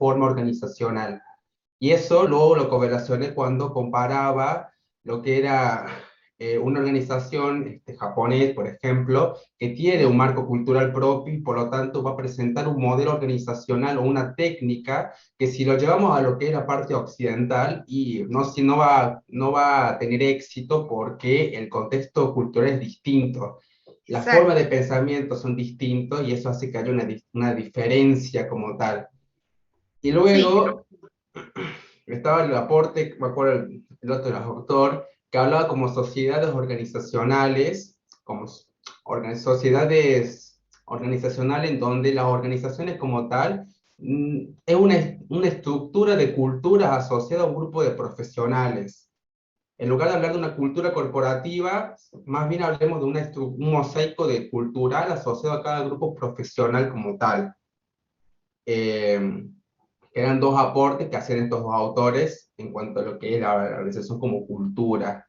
forma organizacional. Y eso luego lo correlacioné cuando comparaba lo que era una organización japonés, por ejemplo, que tiene un marco cultural propio y por lo tanto va a presentar un modelo organizacional o una técnica que si lo llevamos a lo que es la parte occidental, y no, si no va a tener éxito porque el contexto cultural es distinto. Las formas Exacto. de pensamiento son distintos y eso hace que haya una diferencia como tal. Y Sí, luego estaba el aporte, me acuerdo el otro autor, que hablaba como sociedades organizacionales, como sociedades organizacionales en donde las organizaciones como tal es una estructura de culturas asociada a un grupo de profesionales. En lugar de hablar de una cultura corporativa, más bien hablemos de un mosaico de cultural asociado a cada grupo profesional como tal. Eh, Eran dos aportes que hacían estos dos autores en cuanto a lo que es la organización como cultura.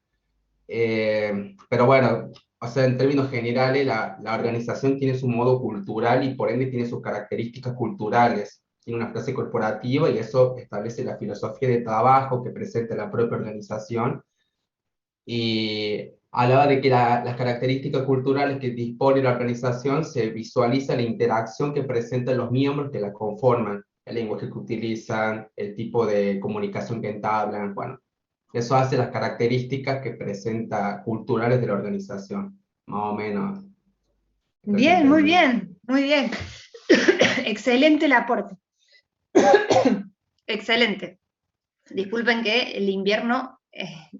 Pero bueno, o sea, en términos generales, la organización tiene su modo cultural y por ende tiene sus características culturales. Tiene una frase corporativa y eso establece la filosofía de trabajo que presenta la propia organización. Y hablaba de que las características culturales que dispone la organización se visualiza la interacción que presentan los miembros que la conforman, el lenguaje que utilizan, el tipo de comunicación que entablan, bueno, eso hace las características que presenta culturales de la organización, más o menos. Creo que bien, muy entendí. bien, muy bien. Excelente el aporte. Excelente. Disculpen que el invierno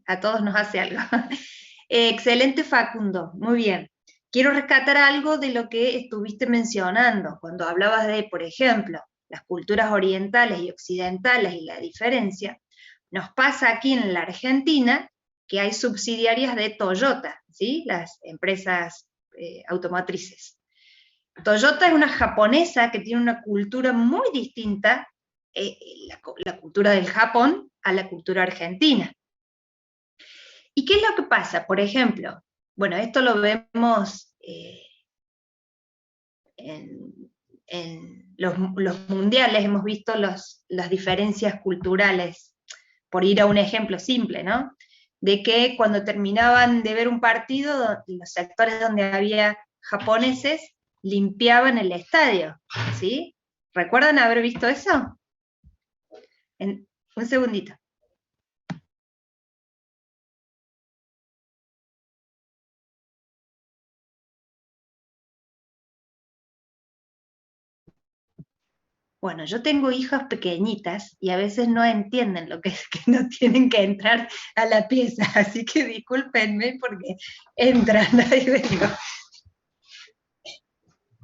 a todos nos hace algo. Excelente, Facundo, muy bien. Quiero rescatar algo de lo que estuviste mencionando, cuando hablabas de, por ejemplo, las culturas orientales y occidentales y la diferencia. Nos pasa aquí en la Argentina que hay subsidiarias de Toyota, ¿sí? Las empresas automotrices. Toyota es una japonesa que tiene una cultura muy distinta, la cultura del Japón a la cultura argentina. ¿Y qué es lo que pasa? Por ejemplo, bueno, esto lo vemos en los mundiales, hemos visto las diferencias culturales, por ir a un ejemplo simple, ¿no? De que cuando terminaban de ver un partido, los sectores donde había japoneses limpiaban el estadio, ¿sí? ¿Recuerdan haber visto eso? Un segundito. Bueno, yo tengo hijas pequeñitas y a veces no entienden lo que es que no tienen que entrar a la pieza, así que discúlpenme porque entran, ahí vengo.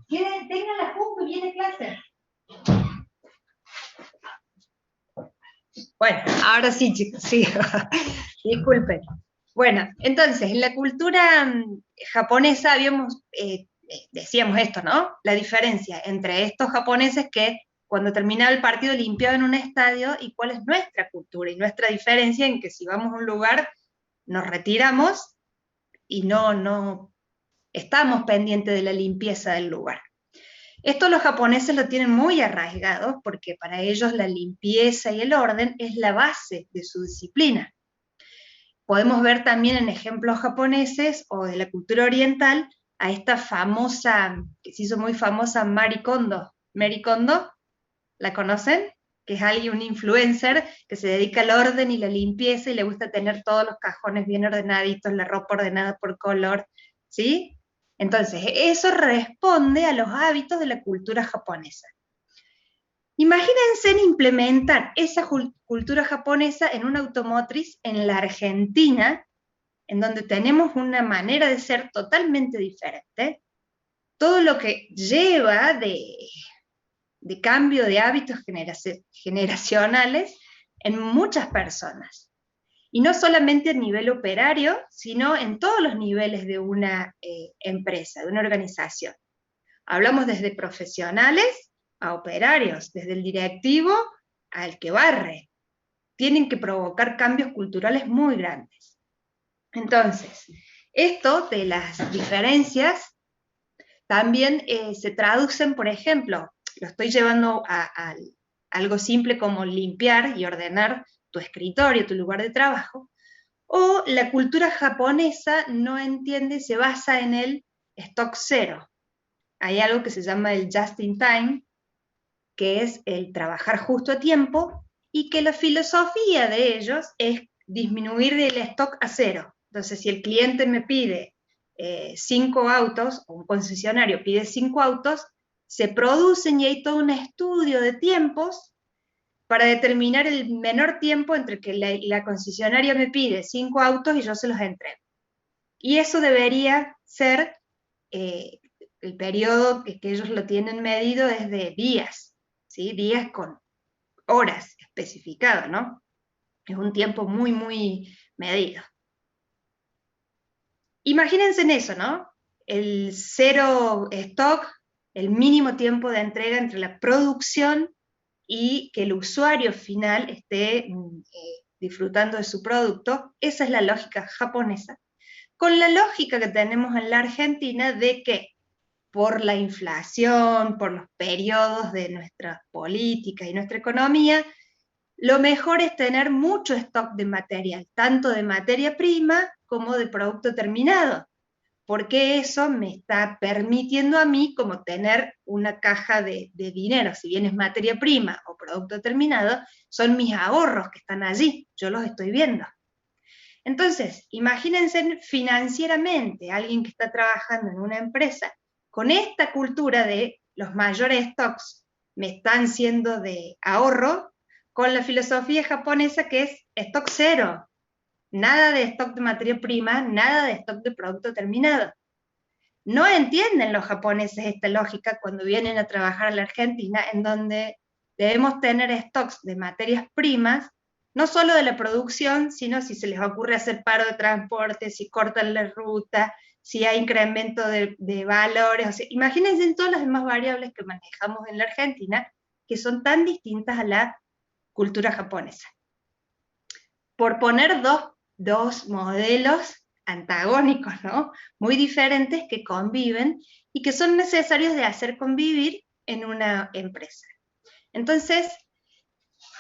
Ténganla junto, viene clase. Bueno, ahora sí, chicos, sí. Disculpen. Bueno, entonces, en la cultura japonesa decíamos esto, ¿no? La diferencia entre estos japoneses que cuando terminaba el partido limpiaban un estadio y cuál es nuestra cultura y nuestra diferencia en que si vamos a un lugar nos retiramos y no estamos pendientes de la limpieza del lugar. Esto los japoneses lo tienen muy arraigado porque para ellos la limpieza y el orden es la base de su disciplina. Podemos ver también en ejemplos japoneses o de la cultura oriental a esta famosa, que se hizo muy famosa, Marie Kondo. Marie Kondo, ¿la conocen? Que es alguien, un influencer que se dedica al orden y la limpieza y le gusta tener todos los cajones bien ordenaditos, la ropa ordenada por color, ¿sí? Entonces, eso responde a los hábitos de la cultura japonesa. Imagínense en implementar esa cultura japonesa en una automotriz en la Argentina, en donde tenemos una manera de ser totalmente diferente, todo lo que lleva de cambio de hábitos generacionales en muchas personas. Y no solamente a nivel operario, sino en todos los niveles de una empresa, de una organización. Hablamos desde profesionales a operarios, desde el directivo al que barre. Tienen que provocar cambios culturales muy grandes. Entonces, esto de las diferencias también se traducen, por ejemplo, lo estoy llevando algo simple como limpiar y ordenar tu escritorio, tu lugar de trabajo, o la cultura japonesa no entiende, se basa en el stock cero. Hay algo que se llama el just in time, que es el trabajar justo a tiempo, y que la filosofía de ellos es disminuir el stock a cero. Entonces, si el cliente me pide 5 autos, o un concesionario pide 5 autos, se producen y hay todo un estudio de tiempos para determinar el menor tiempo entre que la concesionaria me pide 5 autos y yo se los entrego. Y eso debería ser, el periodo que ellos lo tienen medido es de días, ¿sí? Días con horas especificado, ¿no? Es un tiempo muy, muy medido. Imagínense en eso, ¿no? El cero stock, el mínimo tiempo de entrega entre la producción y que el usuario final esté disfrutando de su producto. Esa es la lógica japonesa. Con la lógica que tenemos en la Argentina de que por la inflación, por los periodos de nuestra política y nuestra economía, lo mejor es tener mucho stock de material, tanto de materia prima como de producto terminado, porque eso me está permitiendo a mí como tener una caja de dinero, si bien es materia prima o producto terminado, son mis ahorros que están allí, yo los estoy viendo. Entonces, imagínense financieramente alguien que está trabajando en una empresa con esta cultura de los mayores stocks me están siendo de ahorro, con la filosofía japonesa que es stock cero, nada de stock de materia prima, nada de stock de producto terminado. No entienden los japoneses esta lógica cuando vienen a trabajar a la Argentina, en donde debemos tener stocks de materias primas, no solo de la producción, sino si se les ocurre hacer paro de transporte, si cortan la ruta, si hay incremento de valores. O sea, imagínense en todas las demás variables que manejamos en la Argentina, que son tan distintas a la cultura japonesa. Por poner dos modelos antagónicos, ¿no? Muy diferentes que conviven y que son necesarios de hacer convivir en una empresa. Entonces,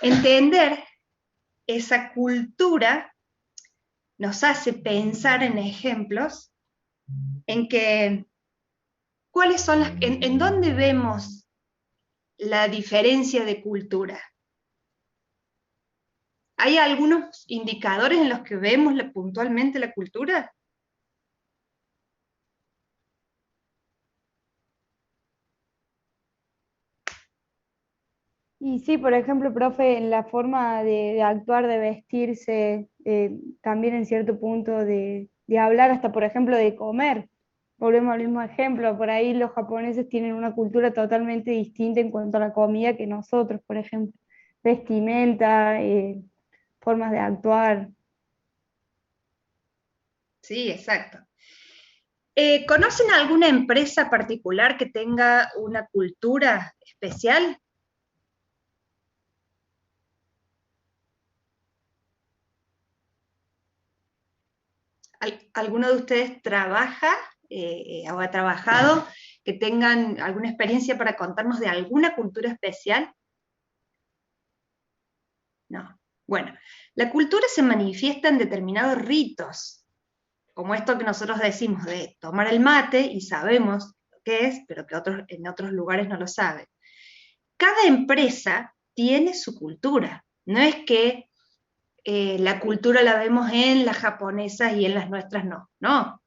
entender esa cultura nos hace pensar en ejemplos en que, ¿cuáles son en dónde vemos la diferencia de cultura? ¿Hay algunos indicadores en los que vemos puntualmente la cultura? Y sí, por ejemplo, profe, en la forma de actuar, de vestirse, también en cierto punto de hablar, hasta por ejemplo de comer. Volvemos al mismo ejemplo, por ahí los japoneses tienen una cultura totalmente distinta en cuanto a la comida que nosotros, por ejemplo. Vestimenta, formas de actuar. Sí, exacto. ¿Conocen alguna empresa particular que tenga una cultura especial? ¿Alguno de ustedes trabaja o ha trabajado que tengan alguna experiencia para contarnos de alguna cultura especial? No. Bueno, la cultura se manifiesta en determinados ritos, como esto que nosotros decimos de tomar el mate y sabemos lo que es, pero que en otros lugares no lo saben. Cada empresa tiene su cultura, no es que la cultura la vemos en las japonesas y en las nuestras no, no.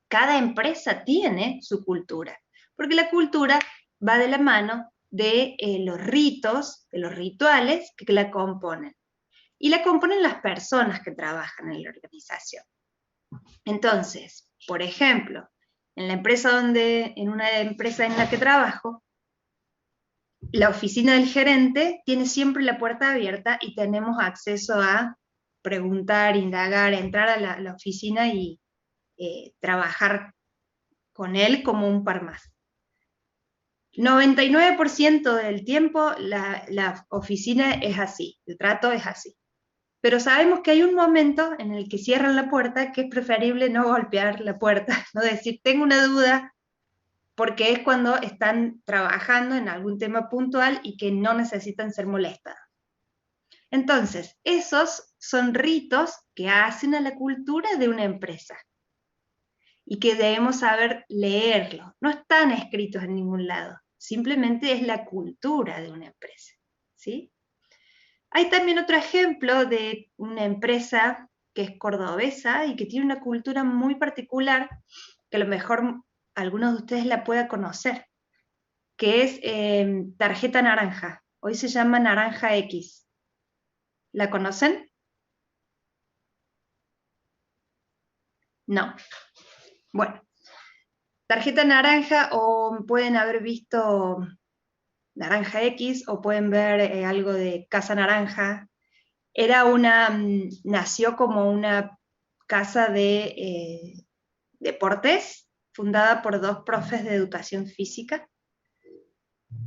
Cada empresa tiene su cultura, porque la cultura va de la mano de los ritos, de los rituales que la componen. Y la componen las personas que trabajan en la organización. Entonces, por ejemplo, en una empresa en la que trabajo, la oficina del gerente tiene siempre la puerta abierta y tenemos acceso a preguntar, indagar, entrar a la oficina y trabajar con él como un par más. 99% del tiempo la oficina es así, el trato es así. Pero sabemos que hay un momento en el que cierran la puerta que es preferible no golpear la puerta, no decir, tengo una duda, porque es cuando están trabajando en algún tema puntual y que no necesitan ser molestados. Entonces, esos son ritos que hacen a la cultura de una empresa y que debemos saber leerlos. No están escritos en ningún lado, simplemente es la cultura de una empresa, ¿sí? Hay también otro ejemplo de una empresa que es cordobesa y que tiene una cultura muy particular, que a lo mejor algunos de ustedes la puedan conocer, que es Tarjeta Naranja. Hoy se llama Naranja X. ¿La conocen? No. Bueno, Tarjeta Naranja, o pueden haber visto Naranja X, o pueden ver algo de Casa Naranja. Nació como una casa de deportes, fundada por dos profes de educación física,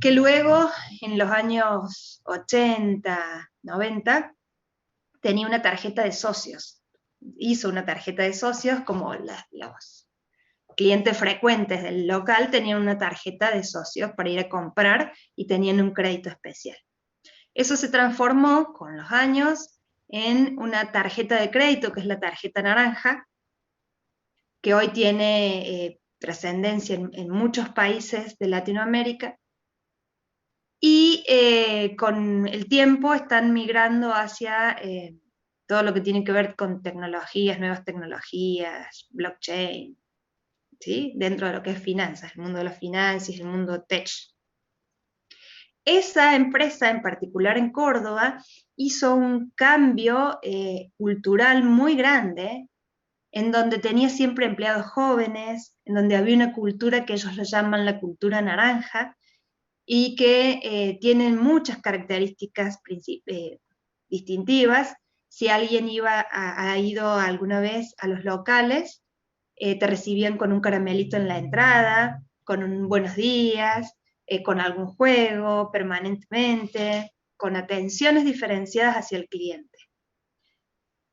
que luego, en los años 80, 90, tenía una tarjeta de socios. Hizo una tarjeta de socios, como los clientes frecuentes del local tenían una tarjeta de socios para ir a comprar y tenían un crédito especial. Eso se transformó con los años en una tarjeta de crédito, que es la tarjeta naranja, que hoy tiene trascendencia en muchos países de Latinoamérica, y con el tiempo están migrando hacia todo lo que tiene que ver con tecnologías, nuevas tecnologías, blockchain, ¿sí? Dentro de lo que es finanzas, el mundo de las finanzas, el mundo tech. Esa empresa en particular en Córdoba hizo un cambio cultural muy grande, en donde tenía siempre empleados jóvenes, en donde había una cultura que ellos lo llaman la cultura naranja, y que tienen muchas características distintivas. Si alguien ha ido alguna vez a los locales, te recibían con un caramelito en la entrada, con un buenos días, con algún juego permanentemente, con atenciones diferenciadas hacia el cliente.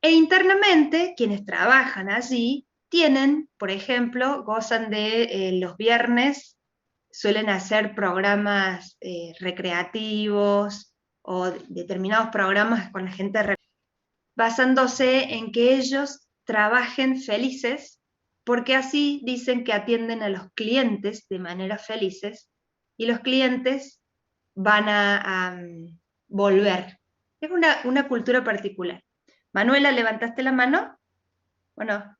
E internamente, quienes trabajan allí tienen, por ejemplo, gozan de los viernes, suelen hacer programas recreativos o determinados programas con la gente, basándose en que ellos trabajen felices, porque así dicen que atienden a los clientes de manera felices y los clientes van a volver. Es una cultura particular. Manuela, ¿levantaste la mano? ¿O no?